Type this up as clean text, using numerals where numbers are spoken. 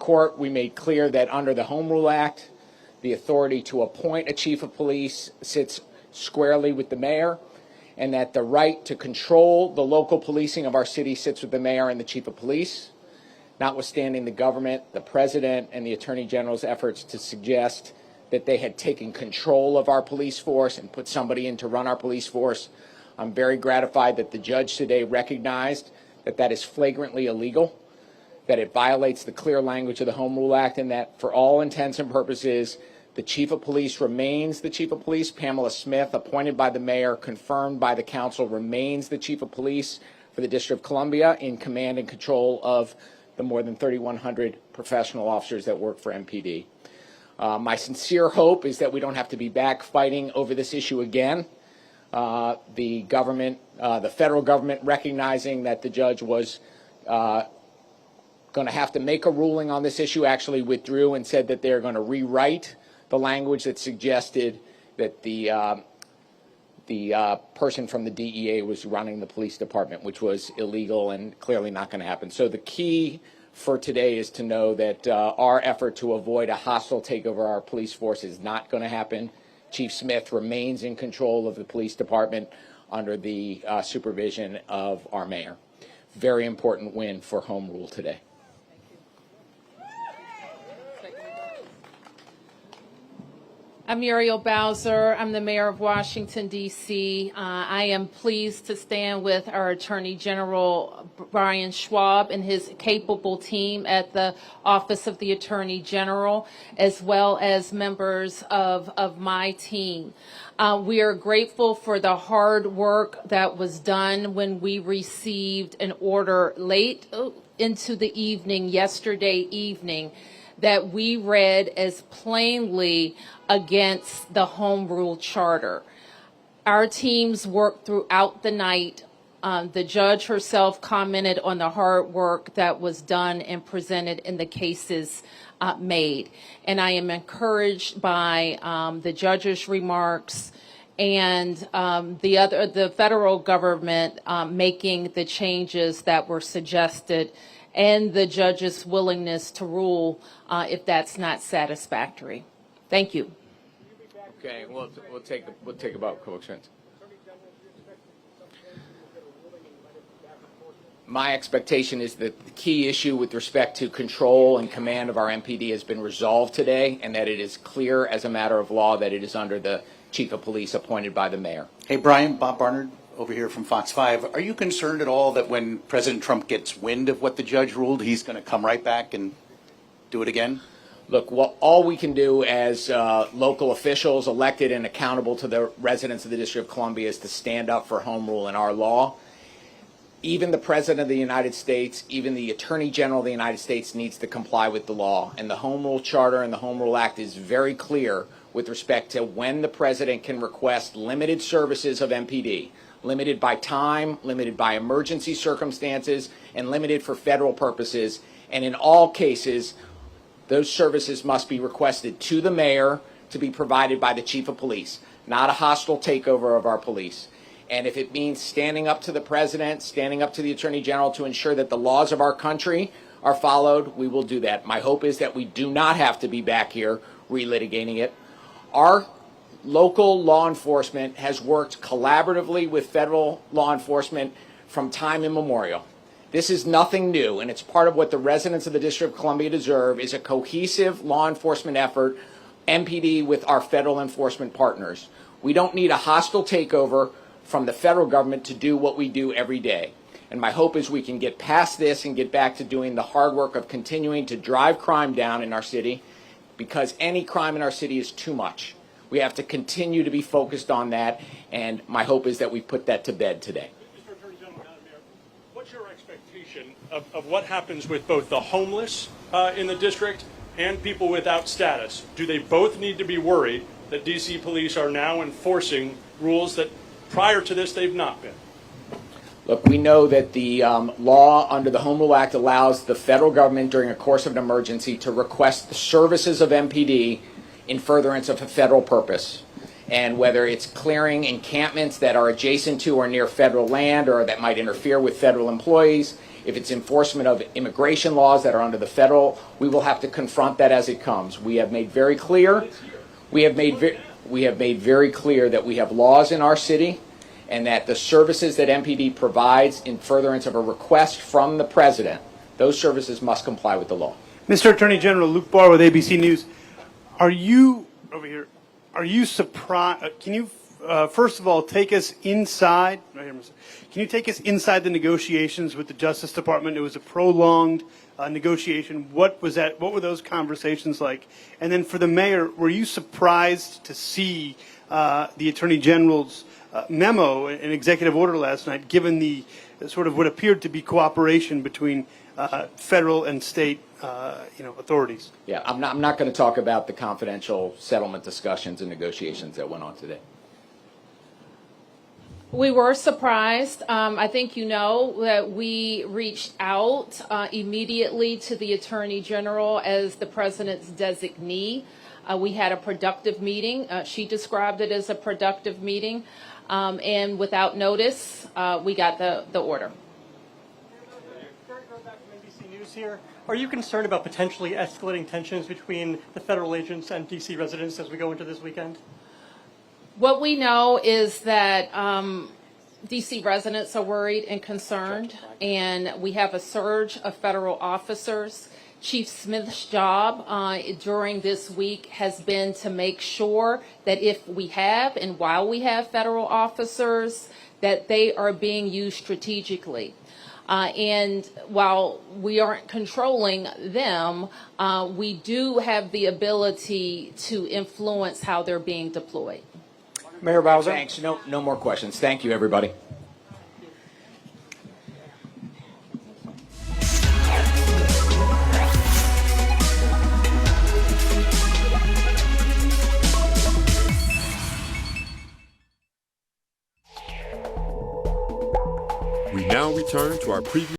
court, we made clear that under the Home Rule Act, the authority to appoint a chief of police sits squarely with the mayor, and that the right to control the local policing of our city sits with the mayor and the chief of police, notwithstanding the government, the president, and the attorney general's efforts to suggest that they had taken control of our police force and put somebody in to run our police force. I'm very gratified that the judge today recognized that that is flagrantly illegal, that it violates the clear language of the Home Rule Act, and that for all intents and purposes, the chief of police remains the chief of police. Pamela Smith, appointed by the mayor, confirmed by the council, remains the chief of police for the District of Columbia in command and control of the more than 3,100 professional officers that work for MPD. My sincere hope is that we don't have to be back fighting over this issue again. The government, the federal government, recognizing that the judge was going to have to make a ruling on this issue, actually withdrew and said that they're going to rewrite the language that suggested that the person from the DEA was running the police department, which was illegal and clearly not going to happen. So the key for today is to know that our effort to avoid a hostile takeover of our police force is not going to happen. Chief Smith remains in control of the police department under the supervision of our mayor. Very important win for Home Rule today. I'm Muriel Bowser. I'm the mayor of Washington, D.C. I am pleased to stand with our Attorney General, Brian Schwalb, and his capable team at the Office of the Attorney General, as well as members of my team. We are grateful for the hard work that was done when we received an order late into the evening, yesterday evening, that we read as plainly against the Home Rule Charter. Our teams worked throughout the night. The judge herself commented on the hard work that was done and presented in the cases made. And I am encouraged by the judge's remarks and the federal government making the changes that were suggested, and the judge's willingness to rule if that's not satisfactory. Thank you. Okay, we'll take a vote, co-expense. My expectation is that the key issue with respect to control and command of our MPD has been resolved today, and that it is clear as a matter of law that it is under the chief of police appointed by the mayor. Hey, Brian, Bob Barnard over here from Fox 5. Are you concerned at all that when President Trump gets wind of what the judge ruled, he's going to come right back and do it again? Look, all we can do as local officials elected and accountable to the residents of the District of Columbia is to stand up for Home Rule and our law. Even the President of the United States, even the Attorney General of the United States needs to comply with the law. And the Home Rule Charter and the Home Rule Act is very clear with respect to when the President can request limited services of MPD. Limited by time, limited by emergency circumstances, and limited for federal purposes. And in all cases, those services must be requested to the mayor to be provided by the chief of police, not a hostile takeover of our police. And if it means standing up to the president, standing up to the attorney general to ensure that the laws of our country are followed, we will do that. My hope is that we do not have to be back here relitigating it. Our local law enforcement has worked collaboratively with federal law enforcement from time immemorial. This is nothing new, and it's part of what the residents of the District of Columbia deserve is a cohesive law enforcement effort, MPD with our federal enforcement partners. We don't need a hostile takeover from the federal government to do what we do every day. And my hope is we can get past this and get back to doing the hard work of continuing to drive crime down in our city, because any crime in our city is too much. We have to continue to be focused on that, and my hope is that we put that to bed today. Mr. Attorney General, Madam Mayor, what's your expectation of what happens with both the homeless in the district and people without status? Do they both need to be worried that D.C. police are now enforcing rules that prior to this they've not been? Look, we know that the law under the Home Rule Act allows the federal government during a course of an emergency to request the services of MPD in furtherance of a federal purpose. And whether it's clearing encampments that are adjacent to or near federal land or that might interfere with federal employees, If it's enforcement of immigration laws that are under the federal, we will have to confront that as it comes. We have made very clear, we have made very clear that we have laws in our city and that the services that MPD provides in furtherance of a request from the president, those services must comply with the law. Mr. Attorney General, Luke Barr with ABC News. Are you surprised? Can you, first of all, take us inside? Can you take us inside the negotiations with the Justice Department? It was a prolonged negotiation. What was that? What were those conversations like? And then for the mayor, were you surprised to see the Attorney General's memo and executive order last night, given the sort of what appeared to be cooperation between federal and state authorities? Yeah, I'm not going to talk about the confidential settlement discussions and negotiations that went on today. We were surprised. I think you know that we reached out immediately to the Attorney General as the President's designee. We had a productive meeting. She described it as a productive meeting. And without notice, we got the order. Back from NBC News here. Are you concerned about potentially escalating tensions between the federal agents and D.C. residents as we go into this weekend? What we know is that D.C. residents are worried and concerned, and we have a surge of federal officers. Chief Smith's job during this week has been to make sure that if we have and while we have federal officers, that they are being used strategically. And while we aren't controlling them, we do have the ability to influence how they're being deployed. Mayor Bowser. Thanks. No more questions. Thank you, everybody. We now return to our preview.